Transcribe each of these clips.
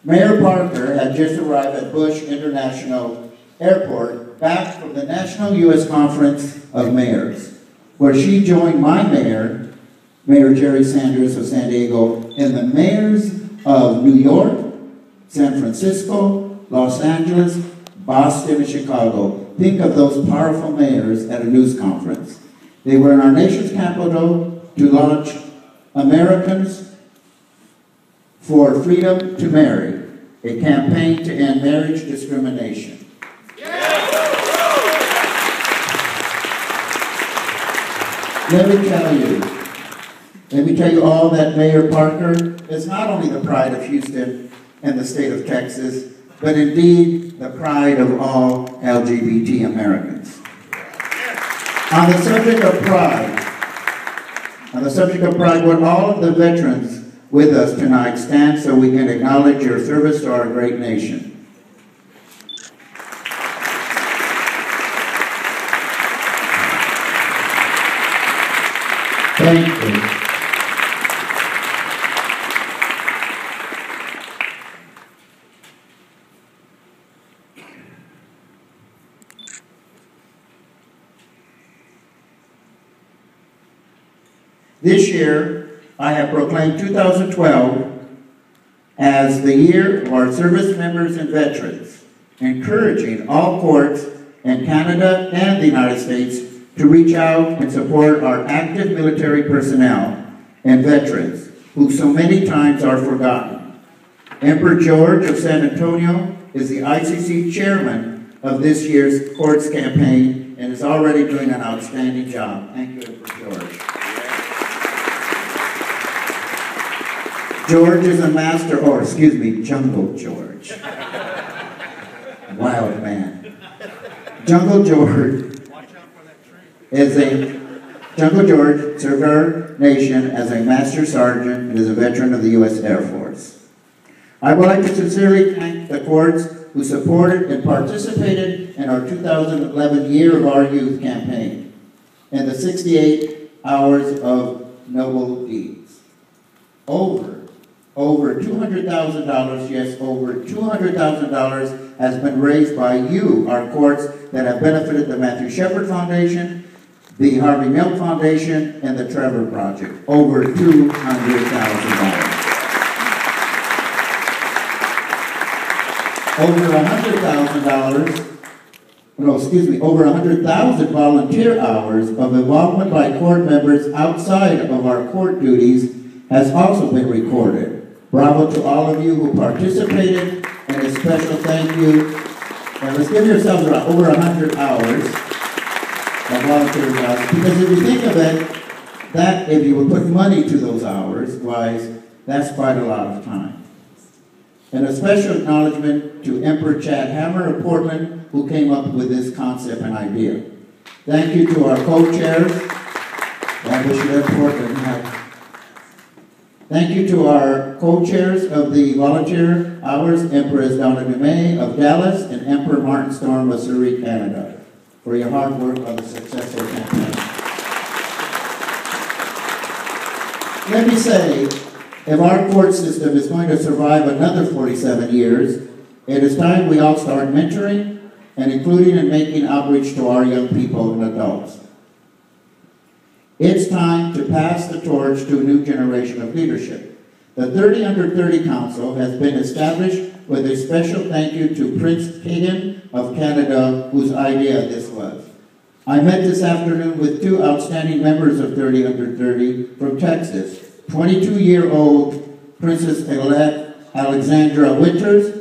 Mayor Parker had just arrived at Bush International Airport back from the National U.S. Conference of Mayors, where she joined my mayor, Mayor Jerry Sanders of San Diego, and the mayors of New York, San Francisco, Los Angeles, Boston, and Chicago. Think of those powerful mayors at a news conference. They were in our nation's capital to launch Americans for Freedom to Marry, a campaign to end marriage discrimination. Let me tell you all that Mayor Parker is not only the pride of Houston and the state of Texas, but indeed the pride of all LGBT Americans. On the subject of pride, would all of the veterans with us tonight stand so we can acknowledge your service to our great nation. Thank you. This year, I have proclaimed 2012 as the year of our service members and veterans, encouraging all courts in Canada and the United States to reach out and support our active military personnel and veterans who so many times are forgotten. Emperor George of San Antonio is the ICC chairman of this year's courts campaign and is already doing an outstanding job. Thank you, Emperor George. George is a master, or excuse me, Jungle George. Wild man. Jungle George served our nation as a master sergeant and is a veteran of the U.S. Air Force. I would like to sincerely thank the courts who supported and participated in our 2011 Year of Our Youth campaign and the 68 hours of noble deeds. Over $200,000, yes, over $200,000 has been raised by you, our courts, that have benefited the Matthew Shepard Foundation, the Harvey Milk Foundation, and the Trevor Project. Over $200,000. Over 100,000 volunteer hours of involvement by court members outside of our court duties has also been recorded. Bravo to all of you who participated, and a special thank you. And let's give yourselves over 100 hours of volunteer hours, because if you think of it, that if you would put money to those hours, wise, that's quite a lot of time. And a special acknowledgement to Emperor Chad Hammer of Portland, who came up with this concept and idea. Thank you to our co-chairs. I wish you had Portland. Thank you to our co-chairs of the volunteer hours, Empress Donna Dumais of Dallas and Emperor Martin Storm of Surrey, Canada, for your hard work on the successful campaign. Let me say, if our court system is going to survive another 47 years, it is time we all start mentoring and including and making outreach to our young people and adults. It's time to pass the torch to a new generation of leadership. The 30 Under 30 Council has been established with a special thank you to Prince Kagan of Canada, whose idea this was. I met this afternoon with two outstanding members of 30 Under 30 from Texas, 22-year-old Princess-elect Alexandra Winters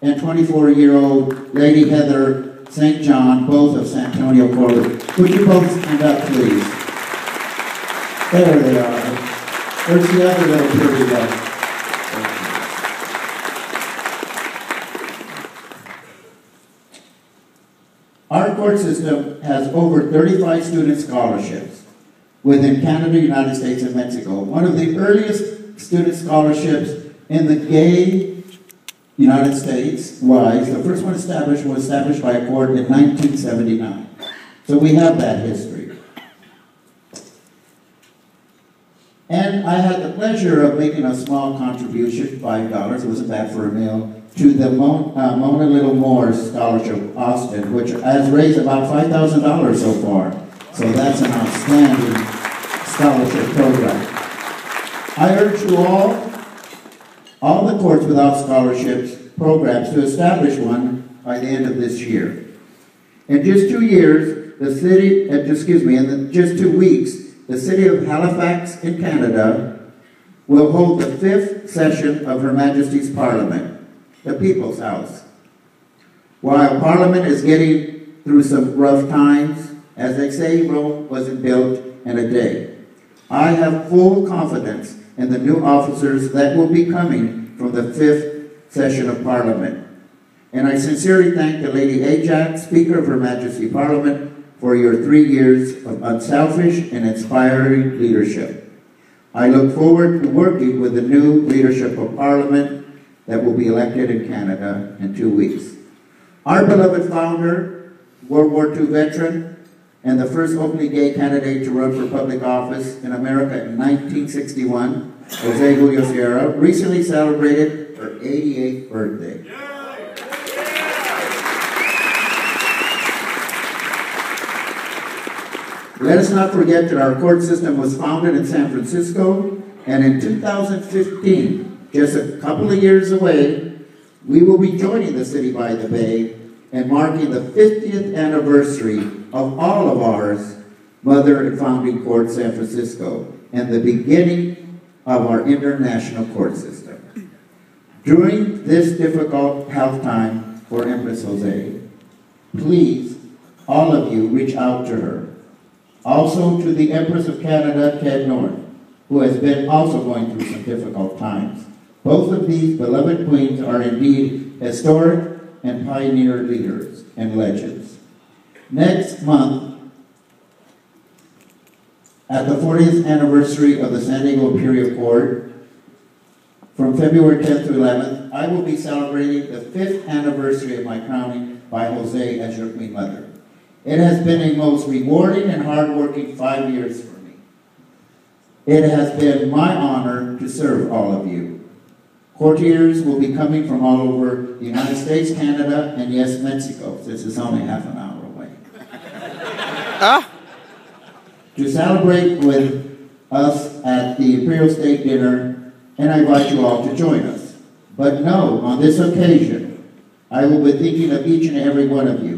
and 24-year-old Lady Heather St. John, both of San Antonio, Florida. Would you both stand up, please? There they are. There's the other little pretty guy. Our court system has over 35 student scholarships within Canada, United States, and Mexico. One of the earliest student scholarships in the gay United States was, the first one was established by a court in 1979. So we have that history. And I had the pleasure of making a small contribution, $5, it wasn't bad for a meal, to the Mona Little Moore Scholarship Austin, which has raised about $5,000 so far. So that's an outstanding scholarship program. I urge you all the courts without scholarships programs to establish one by the end of this year. In just 2 years, just 2 weeks, the city of Halifax in Canada will hold the 5th session of Her Majesty's Parliament, the People's House. While Parliament is getting through some rough times, as they say, Rome wasn't built in a day. I have full confidence in the new officers that will be coming from the 5th session of Parliament. And I sincerely thank the Lady Ajax, Speaker of Her Majesty's Parliament, for your 3 years of unselfish and inspiring leadership. I look forward to working with the new leadership of Parliament that will be elected in Canada in 2 weeks. Our beloved founder, World War II veteran, and the first openly gay candidate to run for public office in America in 1961, Jose Julio Sierra, recently celebrated her 88th birthday. Let us not forget that our court system was founded in San Francisco, and in 2015, just a couple of years away, we will be joining the city by the bay and marking the 50th anniversary of all of ours, Mother and Founding Court San Francisco, and the beginning of our international court system. During this difficult health time for Empress Jose, please, all of you, reach out to her. Also to the Empress of Canada, Ted North, who has been also going through some difficult times. Both of these beloved queens are indeed historic and pioneer leaders and legends. Next month, at the 40th anniversary of the San Diego Imperial Court, from February 10th to 11th, I will be celebrating the 5th anniversary of my crowning by Jose as your Queen Mother. It has been a most rewarding and hard-working 5 years for me. It has been my honor to serve all of you. Courtiers will be coming from all over the United States, Canada, and yes, Mexico, since it's only half an hour away. To celebrate with us at the Imperial State Dinner, and I invite you all to join us. But no, on this occasion, I will be thinking of each and every one of you.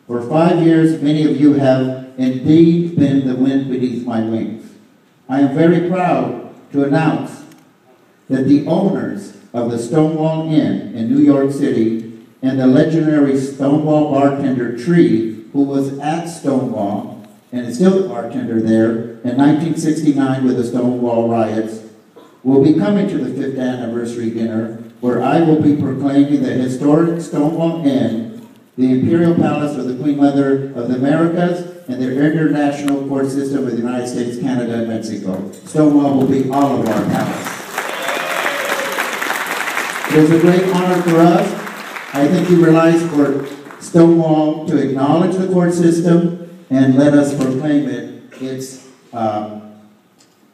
For 5 years, many of you have indeed been the wind beneath my wings. I am very proud to announce that the owners of the Stonewall Inn in New York City and the legendary Stonewall bartender Tree, who was at Stonewall and is still the bartender there in 1969 with the Stonewall riots, will be coming to the 5th anniversary dinner where I will be proclaiming the historic Stonewall Inn the Imperial Palace of the Queen Mother of the Americas, and their international court system of the United States, Canada, and Mexico. Stonewall will be all of our palace. It is a great honor for us. I think you realize for Stonewall to acknowledge the court system and let us proclaim it. It's our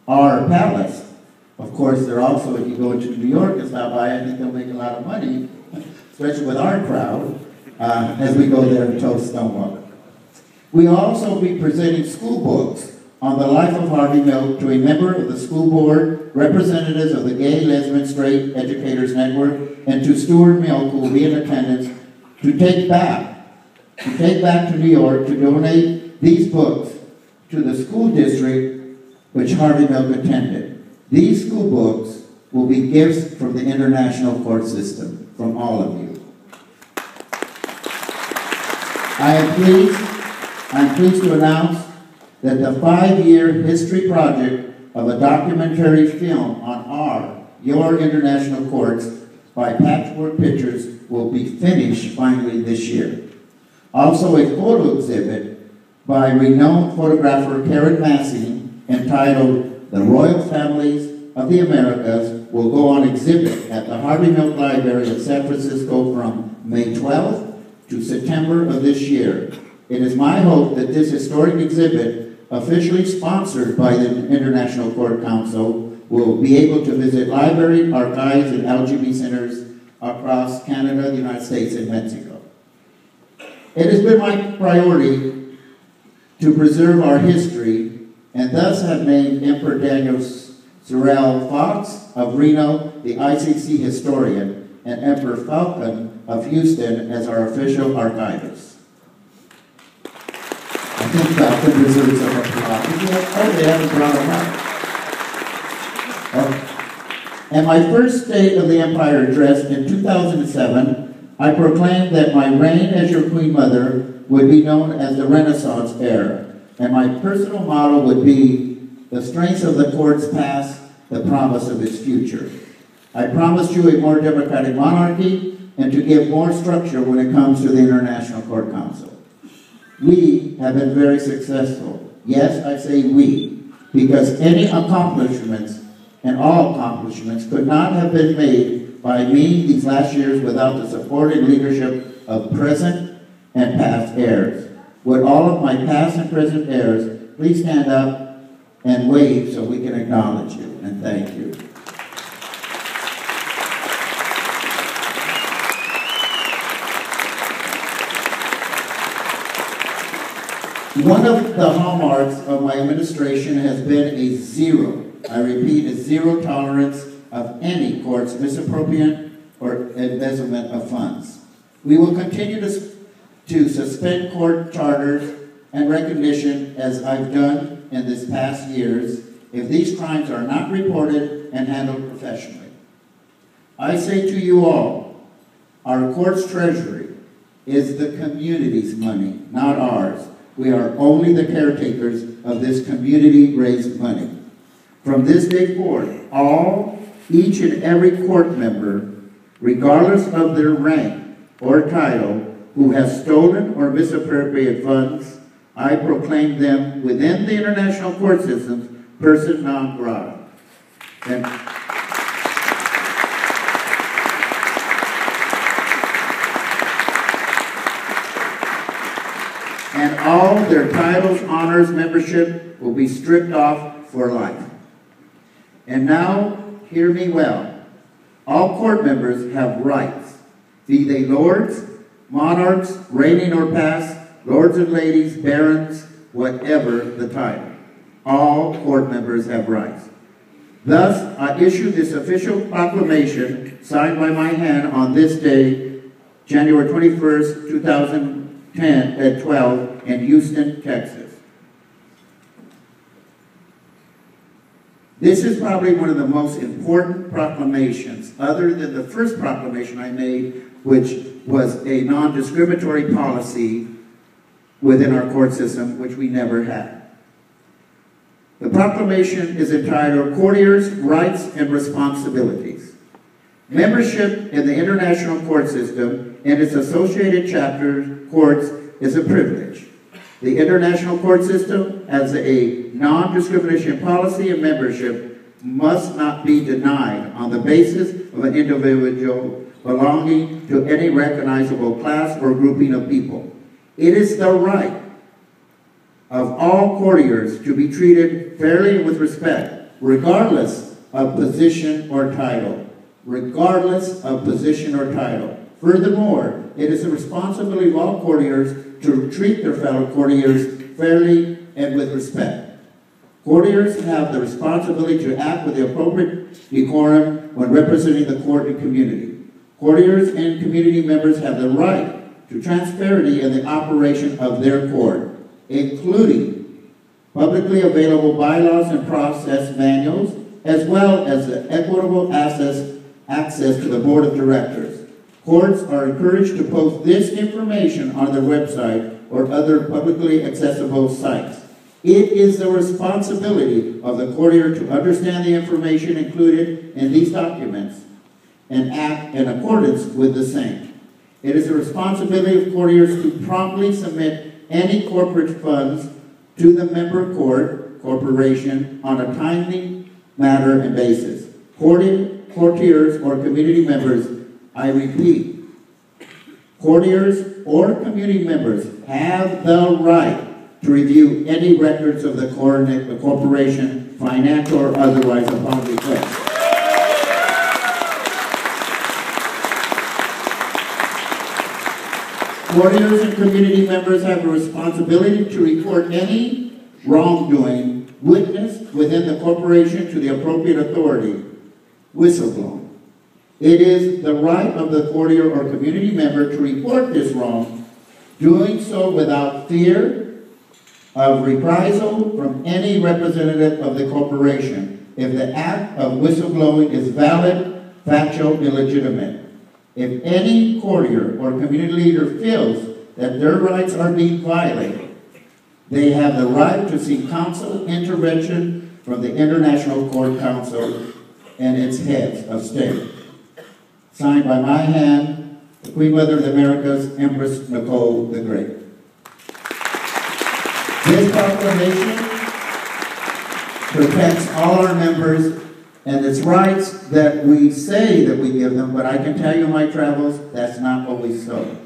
palace. Of course, they're also, if you go into New York and stop by, I think they'll make a lot of money, especially with our crowd. As we go there to toast Stonewall. We will also be presenting school books on the life of Harvey Milk to a member of the school board, representatives of the Gay, Lesbian, Straight Educators Network, and to Stuart Milk, who will be in attendance, to take back to New York to donate these books to the school district which Harvey Milk attended. These school books will be gifts from the international court system, from all of you. I am pleased to announce that the 5-year history project of a documentary film on your international courts by Patchwork Pictures will be finished finally this year. Also, a photo exhibit by renowned photographer Karen Massey entitled The Royal Families of the Americas will go on exhibit at the Harvey Milk Library of San Francisco from May 12th to September of this year. It is my hope that this historic exhibit, officially sponsored by the International Court Council, will be able to visit libraries, archives, and LGB centers across Canada, the United States, and Mexico. It has been my priority to preserve our history and thus have named Emperor Daniel Sorrell Fox of Reno the ICC historian and Emperor Falcon of Houston as our official archivist. I think Falcon deserves some applause. Oh, they haven't brought him up. In my first State of the Empire address in 2007, I proclaimed that my reign as your Queen Mother would be known as the Renaissance era, and my personal motto would be, the strengths of the court's past, the promise of its future. I promised you a more democratic monarchy and to give more structure when it comes to the International Court Council. We have been very successful. Yes, I say we, because any accomplishments and all accomplishments could not have been made by me these last years without the support and leadership of present and past heirs. Would all of my past and present heirs please stand up and wave so we can acknowledge you, and thank you. One of the hallmarks of my administration has been a zero, I repeat, a zero tolerance of any court's misappropriation or embezzlement of funds. We will continue to suspend court charters and recognition, as I've done in this past years, if these crimes are not reported and handled professionally. I say to you all, our court's treasury is the community's money, not ours. We are only the caretakers of this community-raised money. From this day forward, each and every court member, regardless of their rank or title, who has stolen or misappropriated funds, I proclaim them within the international court system person non grata. And all their titles, honors, membership will be stripped off for life. And now, hear me well. All court members have rights, be they lords, monarchs, reigning or past, lords and ladies, barons, whatever the title. All court members have rights. Thus, I issue this official proclamation signed by my hand on this day, January 21st, 2010 at 12 in Houston, Texas. This is probably one of the most important proclamations, other than the first proclamation I made, which was a non-discriminatory policy within our court system, which we never had. The proclamation is entitled Courtiers' Rights and Responsibilities. Membership in the International Court System and its associated chapter courts is a privilege. The International Court System has a non-discrimination policy, and membership must not be denied on the basis of an individual belonging to any recognizable class or grouping of people. It is the right of all courtiers to be treated fairly and with respect, regardless of position or title. Regardless of position or title. Furthermore, it is the responsibility of all courtiers to treat their fellow courtiers fairly and with respect. Courtiers have the responsibility to act with the appropriate decorum when representing the court and community. Courtiers and community members have the right to transparency in the operation of their court, including publicly available bylaws and process manuals, as well as the equitable access to the board of directors. Courts are encouraged to post this information on their website or other publicly accessible sites. It is the responsibility of the courtier to understand the information included in these documents and act in accordance with the same. It is the responsibility of courtiers to promptly submit any corporate funds to the member corporation on a timely manner and basis. Courtiers or community members, I repeat, courtiers or community members have the right to review any records of the corporation financial or otherwise, upon request. Courtiers and community members have a responsibility to report any wrongdoing witnessed within the corporation to the appropriate authority, whistleblowing. It is the right of the courtier or community member to report this wrong, doing so without fear of reprisal from any representative of the corporation if the act of whistleblowing is valid, factual, and legitimate. If any courtier or community leader feels that their rights are being violated, they have the right to seek counsel intervention from the International Court Council and its heads of state. Signed by my hand, the Queen Mother of the Americas, Empress Nicole the Great. This proclamation protects all our members and it's rights that we say that we give them, but I can tell you in my travels, that's not always so.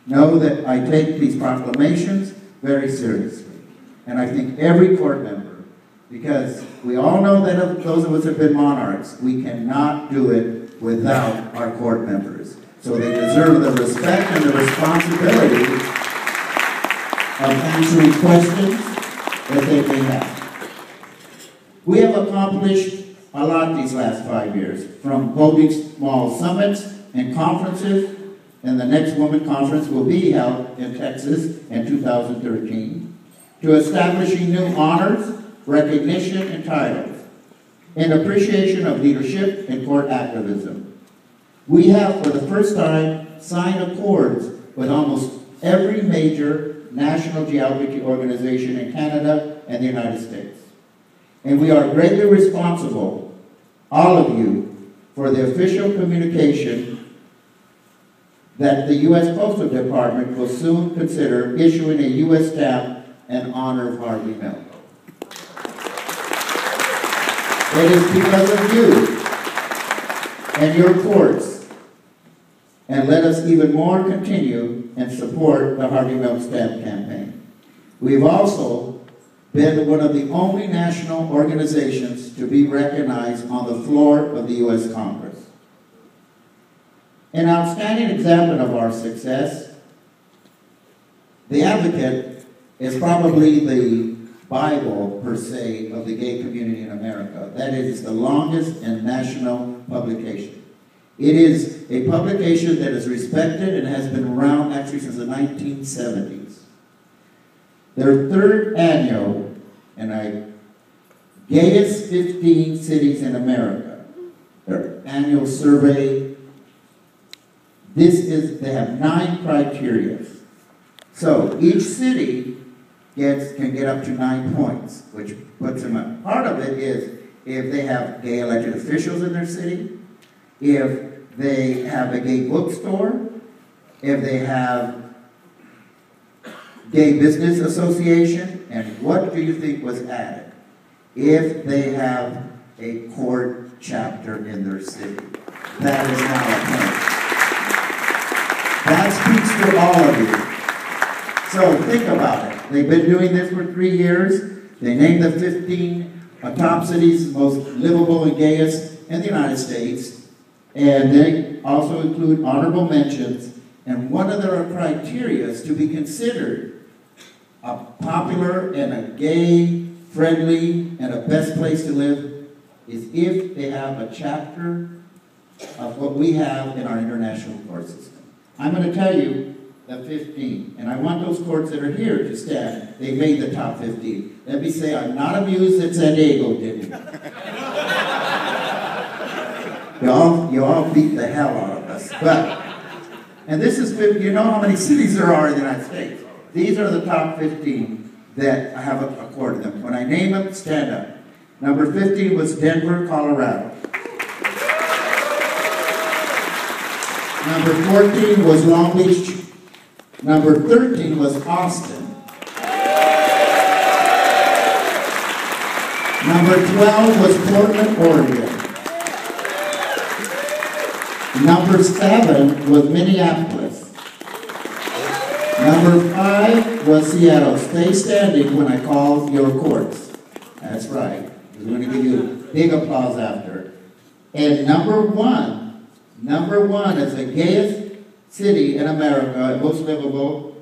Know that I take these proclamations very seriously. And I think every court member, because we all know that those of us who have been monarchs, we cannot do it without our court members. So they deserve the respect and the responsibility of answering questions that they may have. We have accomplished a lot these last 5 years, from holding small summits and conferences, and the next Women Conference will be held in Texas in 2013, to establishing new honors, recognition, and titles, in appreciation of leadership and court activism. We have, for the first time, signed accords with almost every major national geography organization in Canada and the United States. And we are greatly responsible, all of you, for the official communication that the U.S. Postal Department will soon consider issuing a U.S. stamp in honor of Harvey Milk. It is because of you and your courts, and let us even more continue and support the Harvey Milk Stamp campaign. We've also been one of the only national organizations to be recognized on the floor of the U.S. Congress. An outstanding example of our success, the Advocate is probably the Bible, per se, of the gay community in America. That is, it's the longest and national publication. It is a publication that is respected and has been around actually since the 1970s. Their third annual, gayest 15 cities in America, their annual survey. They have 9 criteria. So each city can get up to 9 points, which puts them up. Part of it is if they have gay elected officials in their city, if they have a gay bookstore, if they have gay business association, and what do you think was added? If they have a court chapter in their city. That is now a point. That speaks to all of you. So think about it. They've been doing this for 3 years. They named the 15 top cities most livable and gayest in the United States. And they also include honorable mentions. And one of their criteria is to be considered a popular and a gay-friendly and a best place to live is if they have a chapter of what we have in our international court system. I'm going to tell you the 15, and I want those courts that are here to stand. They made the top 15. Let me say I'm not amused that San Diego didn't. You all beat the hell out of us. And this is, you know how many cities there are in the United States. These are the top 15 that I have a court of them. When I name them, stand up. Number 15 was Denver, Colorado. Number 14 was Long Beach. Number 13 was Austin. Number 12 was Portland, Oregon. Number 7 was Minneapolis. Number 5 was Seattle. Stay standing when I call your courts. That's right. We're going to give you a big applause after. And number one is the gayest city in America, and most livable,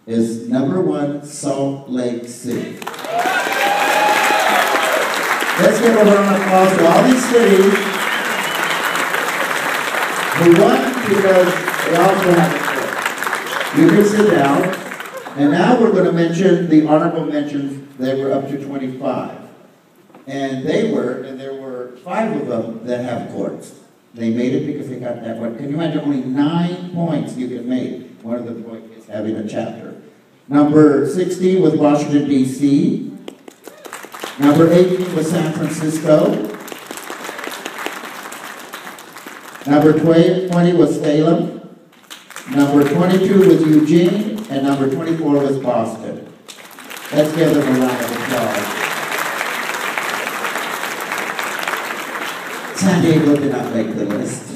is number one, Salt Lake City. Let's give a round of applause to all these cities who won because they also have a court. You can sit down. And now we're going to mention the honorable mentions. They were up to 25. And there were 5 of them that have courts. They made it because they got that one. Can you imagine only 9 points you can make? One of the points is having a chapter. Number 16 was Washington, D.C. Number 18 was San Francisco. Number 20 was Salem. Number 22 was Eugene. And number 24 was Boston. Let's give them a round of applause. San Diego did not make the list.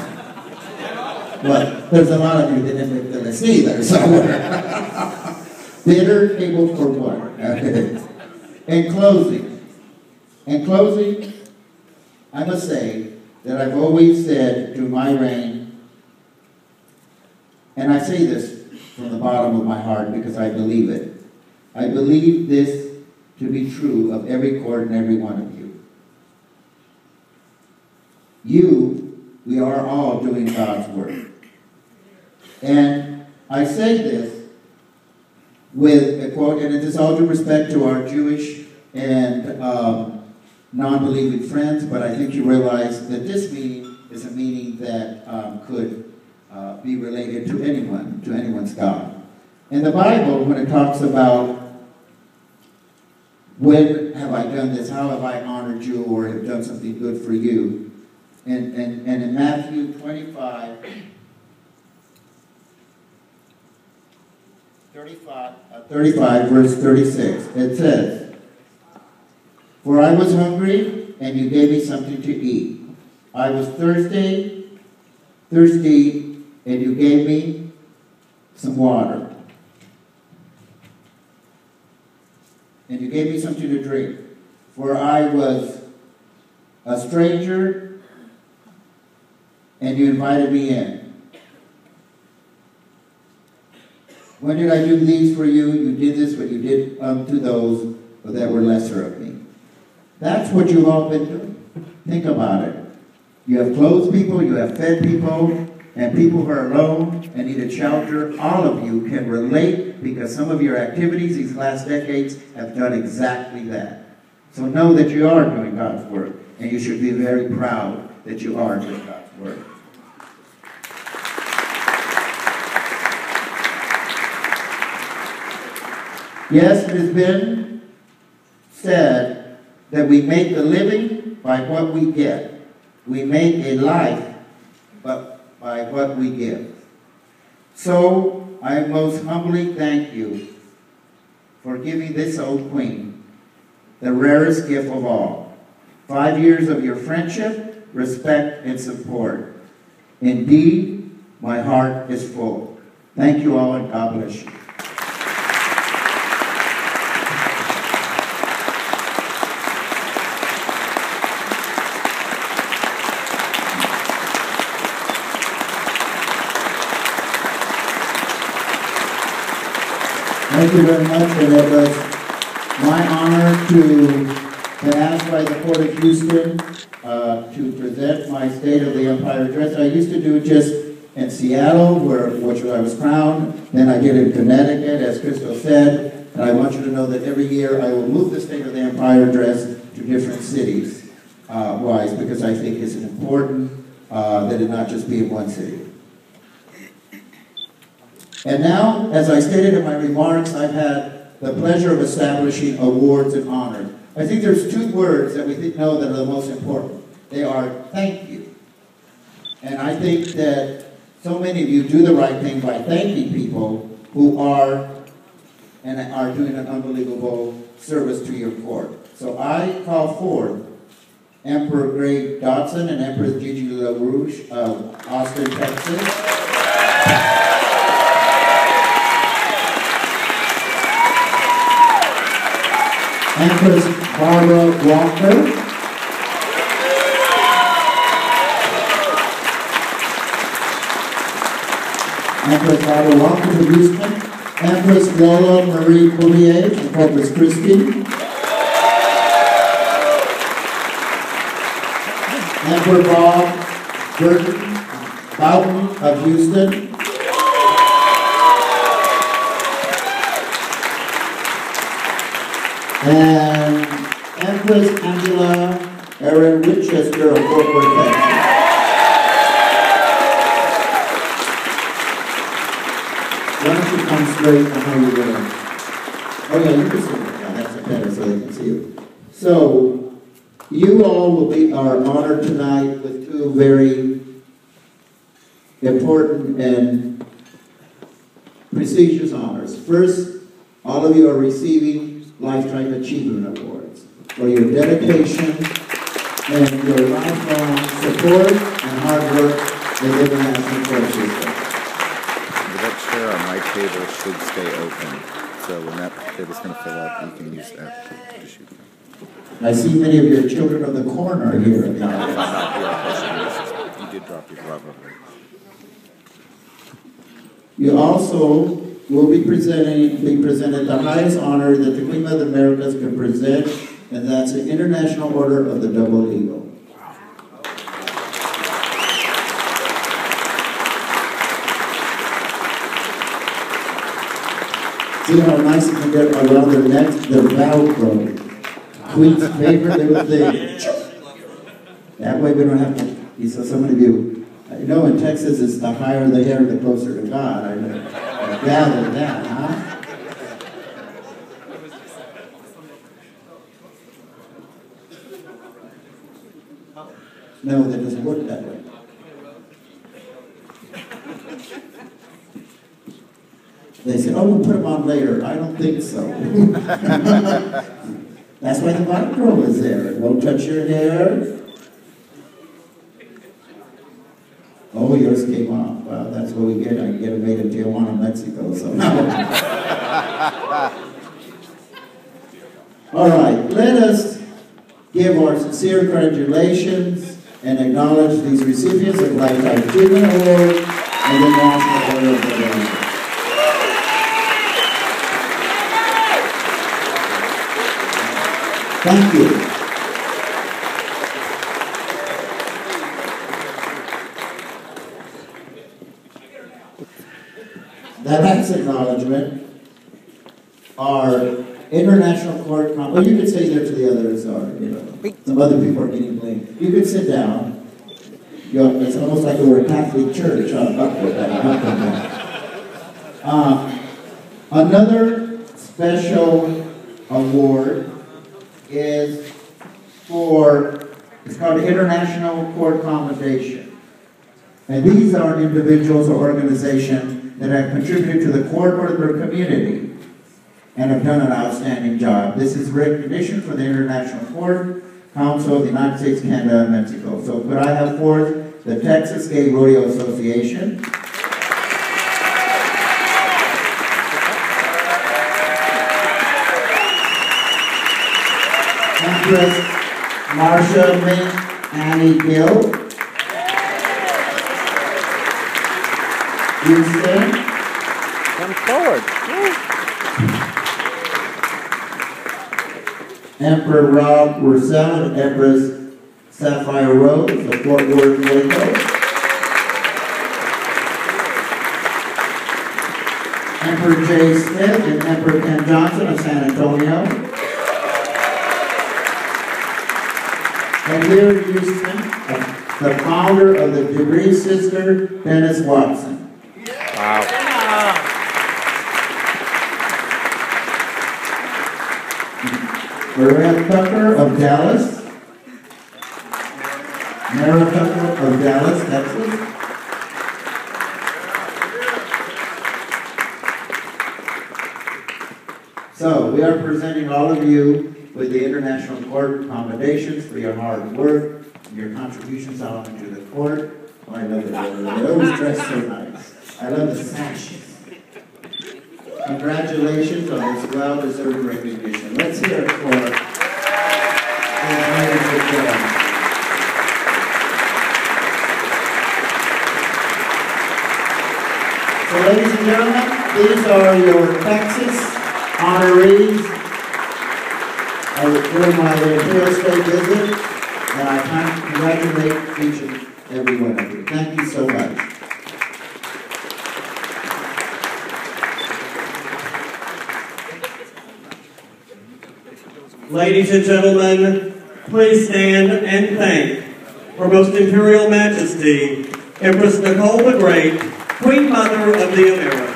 But there's a lot of you that didn't make the list either, so bitter table for one. In closing, I must say that I've always said through my reign, and I say this from the bottom of my heart because I believe it. I believe this to be true of every court and every one of you. We are all doing God's work. And I say this with a quote, and it is all due respect to our Jewish and non-believing friends, but I think you realize that this meeting is a meeting that could be related to anyone's God. In the Bible, when it talks about when have I done this, how have I honored you or have done something good for you, and in Matthew 35, 35, verse 36, it says, "For I was hungry, and you gave me something to eat. I was thirsty, and you gave me some water. And you gave me something to drink. For I was a stranger, and you invited me in. When did I do these for you? You did this, what you did to those that were lesser of me." That's what you've all been doing. Think about it. You have clothed people, you have fed people, and people who are alone and needed shelter. All of you can relate because some of your activities these last decades have done exactly that. So know that you are doing God's work, and you should be very proud that you are doing God's work. Yes, it has been said that we make a living by what we get. We make a life but by what we give. So I most humbly thank you for giving this old queen the rarest gift of all. 5 years of your friendship, respect, and support. Indeed, my heart is full. Thank you all, and God bless you. Thank you very much, and it was my honor to be asked by the Port of Houston to present my State of the Empire address. I used to do it just in Seattle, which I was crowned. Then I did it in Connecticut, as Crystal said. And I want you to know that every year I will move the State of the Empire address to different cities, because I think it's important that it not just be in one city. And now, as I stated in my remarks, I've had the pleasure of establishing awards and honors. I think there's 2 words that we know that are the most important. They are thank you. And I think that so many of you do the right thing by thanking people who are doing an unbelievable service to your court. So I call forth Emperor Greg Dodson and Empress Gigi LaRouche of Austin, Texas. Empress Barbara Walker Empress Barbara Walker from Houston. Empress Lola Marie Poulier from Corpus Christi. Emperor Bob Burton Bowden of Houston. And Empress Angela Erin Winchester of Fort Worth, Texas. Why don't you come straight? I know you're doing. Oh yeah, you can see it. Yeah, that's better so they can see you. So, you all are honored tonight with two very important and prestigious honors. First, all of you are receiving Lifetime Achievement Awards for your dedication and your lifelong support and hard work in the international court system. That chair on my table should stay open, so when that table's going to fill up, you can use that to shoot. I see many of your children of the corn are here. No, I'm not here. You did drop your glove over there. You also will be presented the highest honor that the Queen Mother Americas can present, and that's the International Order of the Double Eagle. See how nice you can get around their necks, their Velcro. Queen's favorite little thing. That way we don't have to, he said, so many of you, I know in Texas it's the higher the hair, the closer to God. I gathered that, huh? No, that doesn't work that way. They said, oh, we'll put them on later. I don't think so. That's why the Velcro is there. It won't touch your hair. Oh, yours came off. Well, that's what we get. I get it made in Tijuana, Mexico. So all right, let us give our sincere congratulations and acknowledge these recipients of Lifetime Achievement Award and the National Order of the Day. Thank you. The next acknowledgement are international court. Well, you could say there to the others, or some other people are getting blamed. You could sit down. It's almost like we're a Catholic church. Another special award is it's called International Court Commendation. And these are individuals or organizations that have contributed to the court or their community and have done an outstanding job. This is recognition for the International Court, Council of the United States, Canada, and Mexico. So could I have forth the Texas Gay Rodeo Association, Empress Marsha Mink Annie Gill, Houston. Come forward. Emperor Rob Roussel and Empress Sapphire Rose of Fort Worth, Waco. Emperor Jay Smith and Emperor Ken Johnson of San Antonio. And here in Houston, the founder of the Degree Sister, Dennis Watson. Wow. Maria Tucker of Dallas. Mara Tucker of Dallas, Texas. So, we are presenting all of you with the International Court commendations for your hard work, your contributions out into the court. Oh, I love it. They always dress so nice. I love the sashes. Congratulations on this well-deserved recognition. Let's hear it for the So ladies and gentlemen, these are your Texas honorees during my Imperial State visit, and I congratulate each and every one of you. Thank you so much. Ladies and gentlemen, please stand and thank Her Most Imperial Majesty, Empress Nicole the Great, Queen Mother of the Americas.